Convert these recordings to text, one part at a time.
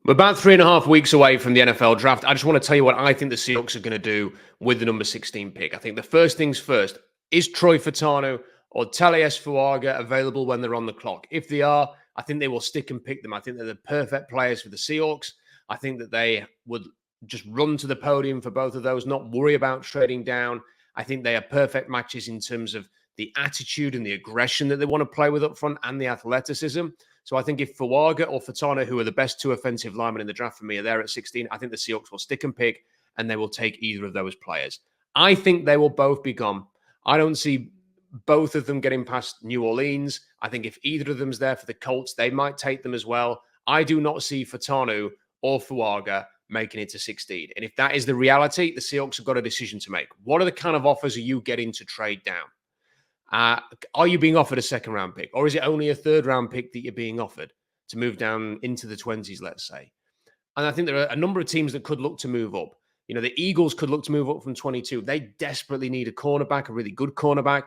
We're about 3.5 weeks away from the NFL draft. I just want to tell you what I think the Seahawks are going to do with the number 16 pick. I think the first things first, is Troy Fautanu or Talies Fuaga available when they're on the clock? If they are, I think they will stick and pick them. I think they're the perfect players for the Seahawks. I think that they would just run to the podium for both of those, not worry about trading down. I think they are perfect matches in terms of the attitude and the aggression that they want to play with up front and the athleticism. So I think if Fuaga or Fautanu, who are the best two offensive linemen in the draft for me, are there at 16, I think the Seahawks will stick and pick and they will take either of those players. I think they will both be gone. I don't see both of them getting past New Orleans. I think if either of them's there for the Colts, they might take them as well. I do not see Fautanu or Fuaga making it to 16. And if that is the reality, the Seahawks have got a decision to make. What are the kind of offers are you getting to trade down? Are you being offered a second-round pick? Or is it only a third-round pick that you're being offered to move down into the 20s, let's say? And I think there are a number of teams that could look to move up. You know, the Eagles could look to move up from 22. They desperately need a cornerback, a really good cornerback.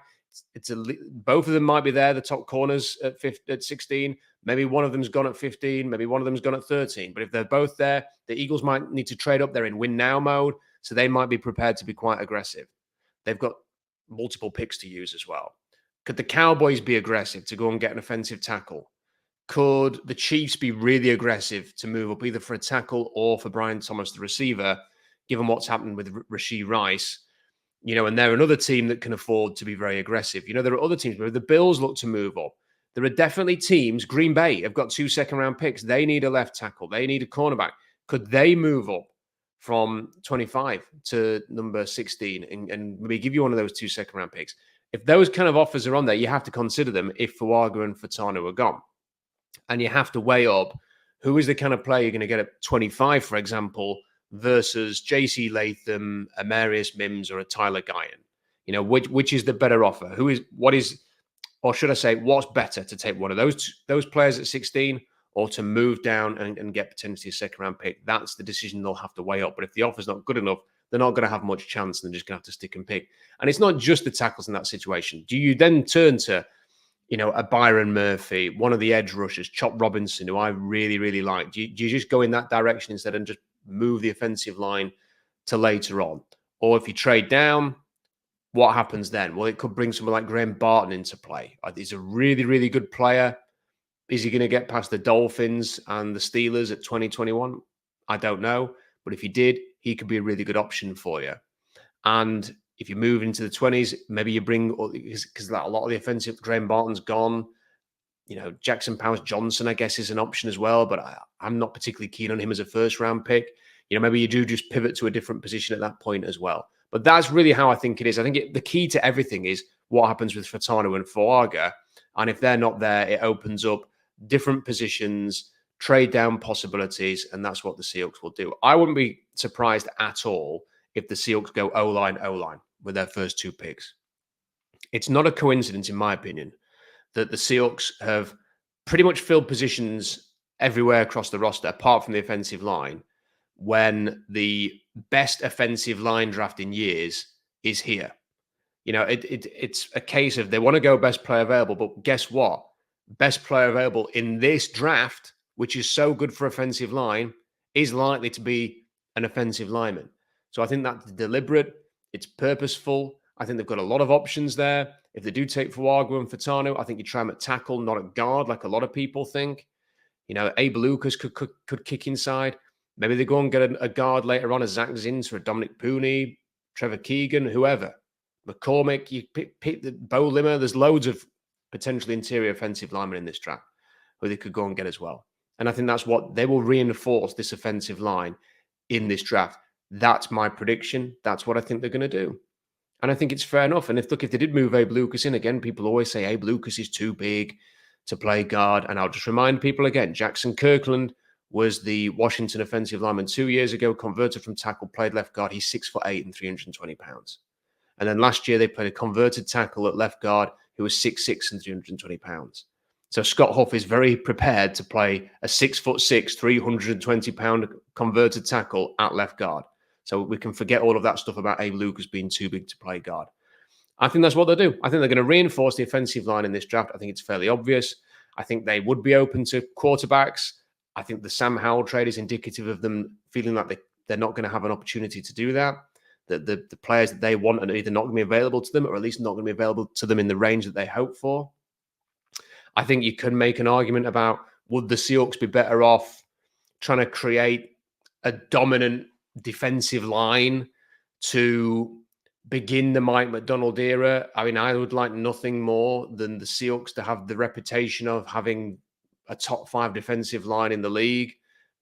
Both of them might be there, the top corners at 16. Maybe one of them's gone at 15. Maybe one of them's gone at 13. But if they're both there, the Eagles might need to trade up. They're in win-now mode, so they might be prepared to be quite aggressive. They've got multiple picks to use as well. Could the Cowboys be aggressive to go and get an offensive tackle? Could the Chiefs be really aggressive to move up either for a tackle or for Brian Thomas, the receiver, given what's happened with Rashee Rice? You know, and they're another team that can afford to be very aggressive. You know, there are other teams where the Bills look to move up. There are definitely teams. Green Bay have got 2 second-round picks. They need a left tackle. They need a cornerback. Could they move up from 25 to number 16 and maybe give you one of those 2 second-round picks? If those kind of offers are on there, you have to consider them if Fuaga and Fautanu are gone. And you have to weigh up who is the kind of player you're going to get at 25, for example, versus J.C. Latham, Amarius Mims, or a Tyler Guyan. You know, which is the better offer? Or should I say, what's better to take one of those players at 16 or to move down and get potentially a second-round pick? That's the decision they'll have to weigh up. But if the offer's not good enough, they're not going to have much chance and they're just going to have to stick and pick. And it's not just the tackles in that situation. Do you then turn to, you know, a Byron Murphy, one of the edge rushers, Chop Robinson, who I really, really like? Do you just go in that direction instead and just move the offensive line to later on? Or if you trade down, what happens then? Well, it could bring someone like Graham Barton into play. He's a really, really good player. Is he going to get past the Dolphins and the Steelers at 2021? I don't know. But if he did, he could be a really good option for you. And if you move into the 20s, maybe you bring, because a lot of the offensive, Graham Barton's gone. You know, Jackson Powers Johnson, I guess, is an option as well. But I'm not particularly keen on him as a first-round pick. You know, maybe you do just pivot to a different position at that point as well. But that's really how I think it is. I think the key to everything is what happens with Fautanu and Fuaga. And if they're not there, it opens up different positions, trade down possibilities, and that's what the Seahawks will do. I wouldn't be surprised at all if the Seahawks go O-line with their first 2 picks. It's not a coincidence, in my opinion, that the Seahawks have pretty much filled positions everywhere across the roster, apart from the offensive line, when the best offensive line draft in years is here. You know, it's a case of they want to go best player available, but guess what? Best player available in this draft, which is so good for offensive line, is likely to be an offensive lineman. So I think that's deliberate. It's purposeful. I think they've got a lot of options there. If they do take Fuaga and Fautanu, I think you try them at tackle, not at guard, like a lot of people think. You know, Abe Lucas could kick inside. Maybe they go and get a guard later on, a Zach Zins or a Dominic Pooney, Trevor Keegan, whoever. McCormick, you pick the Bo Limmer. There's loads of potentially interior offensive linemen in this draft who they could go and get as well. And I think that's what they will reinforce, this offensive line in this draft. That's my prediction. That's what I think they're going to do. And I think it's fair enough. And if they did move Abe Lucas in, again, people always say Abe Lucas is too big to play guard. And I'll just remind people again, Jackson Kirkland was the Washington offensive lineman 2 years ago, converted from tackle, played left guard. He's 6'8" and 320 pounds. And then last year they played a converted tackle at left guard who was 6'6" and 320 pounds. So Scott Huff is very prepared to play a 6'6", 320 pound converted tackle at left guard. So we can forget all of that stuff about Abe Lucas being too big to play guard. I think that's what they'll do. I think they're going to reinforce the offensive line in this draft. I think it's fairly obvious. I think they would be open to quarterbacks. I think the Sam Howell trade is indicative of them feeling like they're not going to have an opportunity to do that. That the players that they want are either not going to be available to them, or at least not going to be available to them in the range that they hope for. I think you can make an argument about, would the Seahawks be better off trying to create a dominant defensive line to begin the Mike McDonald era? I mean, I would like nothing more than the Seahawks to have the reputation of having a top 5 defensive line in the league.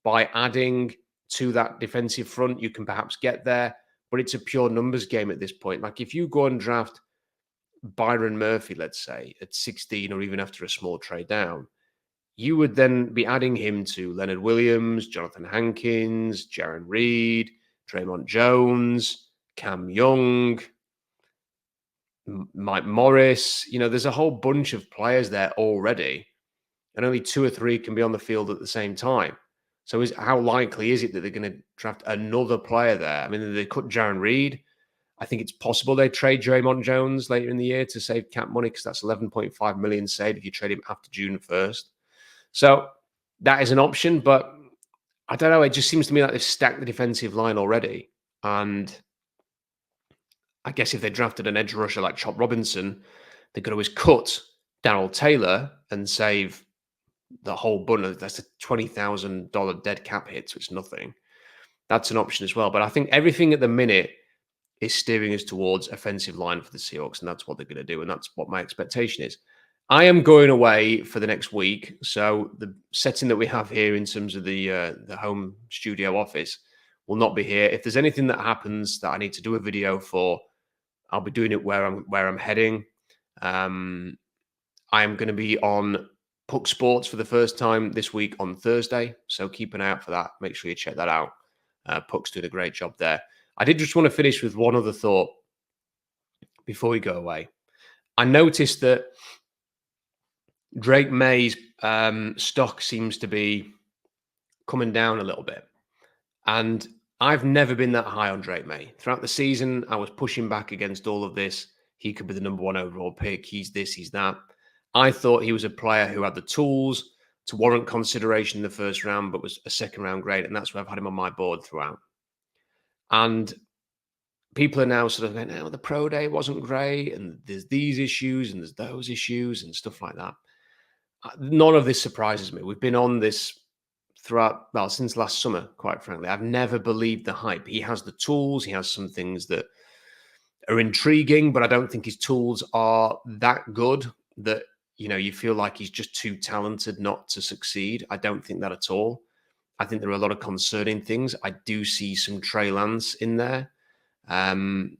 By adding to that defensive front, you can perhaps get there, but it's a pure numbers game at this point. Like, if you go and draft Byron Murphy, let's say, at 16, or even after a small trade down, you would then be adding him to Leonard Williams, Jonathan Hankins, Jaron Reed, Draymond Jones, Cam Young, Mike Morris. There's a whole bunch of players there already, and only 2 or 3 can be on the field at the same time. So how likely is it that they're going to draft another player there? I mean, they cut Jaron Reed. I think it's possible they trade Draymond Jones later in the year to save cap money, because that's $11.5 million saved if you trade him after June 1st. So that is an option, but I don't know. It just seems to me like they've stacked the defensive line already. And I guess if they drafted an edge rusher like Chop Robinson, they could always cut Darrell Taylor and save the whole bunch. That's a $20,000 dead cap hit, so it's nothing. That's an option as well. But I think everything at the minute is steering us towards offensive line for the Seahawks, and that's what they're going to do, and that's what my expectation is. I am going away for the next week, so the setting that we have here in terms of the home studio office will not be here. If there's anything that happens that I need to do a video for, I'll be doing it where I'm heading. I am going to be on Puck Sports for the first time this week on Thursday, so keep an eye out for that. Make sure you check that out. Puck's doing a great job there. I did just want to finish with one other thought before we go away. I noticed that Drake May's stock seems to be coming down a little bit. And I've never been that high on Drake May. Throughout the season, I was pushing back against all of this. He could be the number 1 overall pick. He's this, he's that. I thought he was a player who had the tools to warrant consideration in the first round, but was a second-round grade. And that's why I've had him on my board throughout. And people are now sort of going, the pro day wasn't great, and there's these issues, and there's those issues, and stuff like that. None of this surprises me. We've been on this since last summer, quite frankly. I've never believed the hype. He has the tools. He has some things that are intriguing, but I don't think his tools are that good that, you feel like he's just too talented not to succeed. I don't think that at all. I think there are a lot of concerning things. I do see some Trey Lance in there. And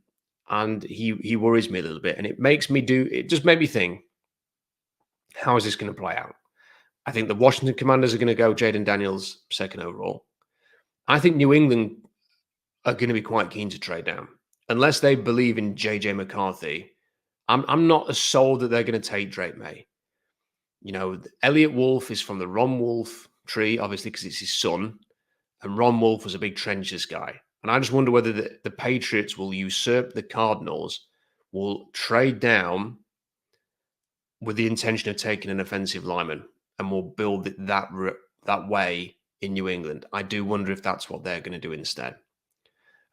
he worries me a little bit. And it just made me think, how is this going to play out? I think the Washington Commanders are going to go Jaden Daniels 2nd overall. I think New England are going to be quite keen to trade down. Unless they believe in J.J. McCarthy, I'm not as sold that they're going to take Drake May. Elliot Wolf is from the Ron Wolf tree, obviously, because it's his son. And Ron Wolf was a big trenches guy. And I just wonder whether the Patriots will usurp the Cardinals, will trade down with the intention of taking an offensive lineman, and will build it that way in New England. I do wonder if that's what they're going to do instead.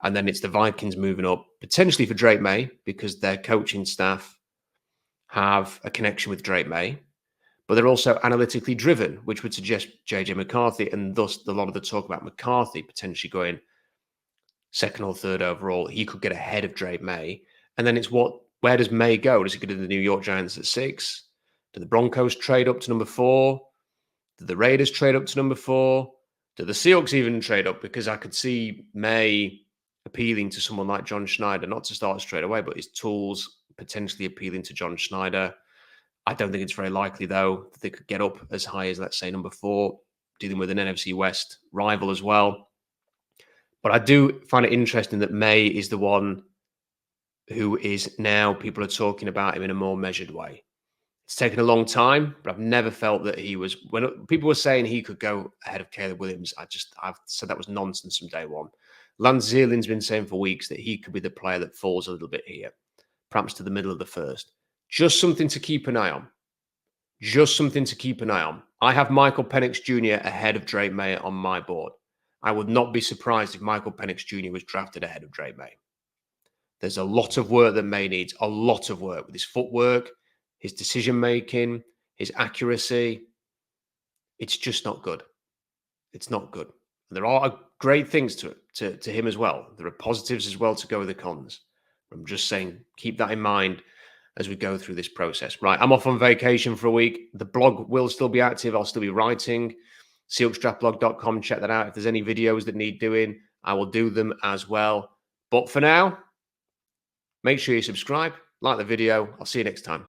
And then it's the Vikings moving up, potentially for Drake May, because their coaching staff have a connection with Drake May, but they're also analytically driven, which would suggest J.J. McCarthy, and thus a lot of the talk about McCarthy potentially going 2nd or 3rd overall. He could get ahead of Drake May. And then it's where does May go? Does he go to the New York Giants at 6? Do the Broncos trade up to number 4? Do the Raiders trade up to number 4? Do the Seahawks even trade up? Because I could see May appealing to someone like John Schneider, not to start straight away, but his tools potentially appealing to John Schneider. I don't think it's very likely, though, that they could get up as high as, let's say, number 4, dealing with an NFC West rival as well. But I do find it interesting that May is the one who is now, people are talking about him in a more measured way. It's taken a long time, but I've never felt that he was, when people were saying he could go ahead of Caleb Williams, I've said that was nonsense from day one. Lance Zierlein's been saying for weeks that he could be the player that falls a little bit here, perhaps to the middle of the 1st. Just something to keep an eye on. Just something to keep an eye on. I have Michael Penix Jr. ahead of Drake Maye on my board. I would not be surprised if Michael Penix Jr. was drafted ahead of Drake Maye. There's a lot of work that Maye needs, a lot of work with his footwork, his decision making, his accuracy. It's just not good. It's not good. And there are great things to him as well. There are positives as well to go with the cons. I'm just saying, keep that in mind as we go through this process. Right, I'm off on vacation for a week. The blog will still be active. I'll still be writing. SeahawksDraftBlog.com. Check that out. If there's any videos that need doing, I will do them as well. But for now, make sure you subscribe, like the video. I'll see you next time.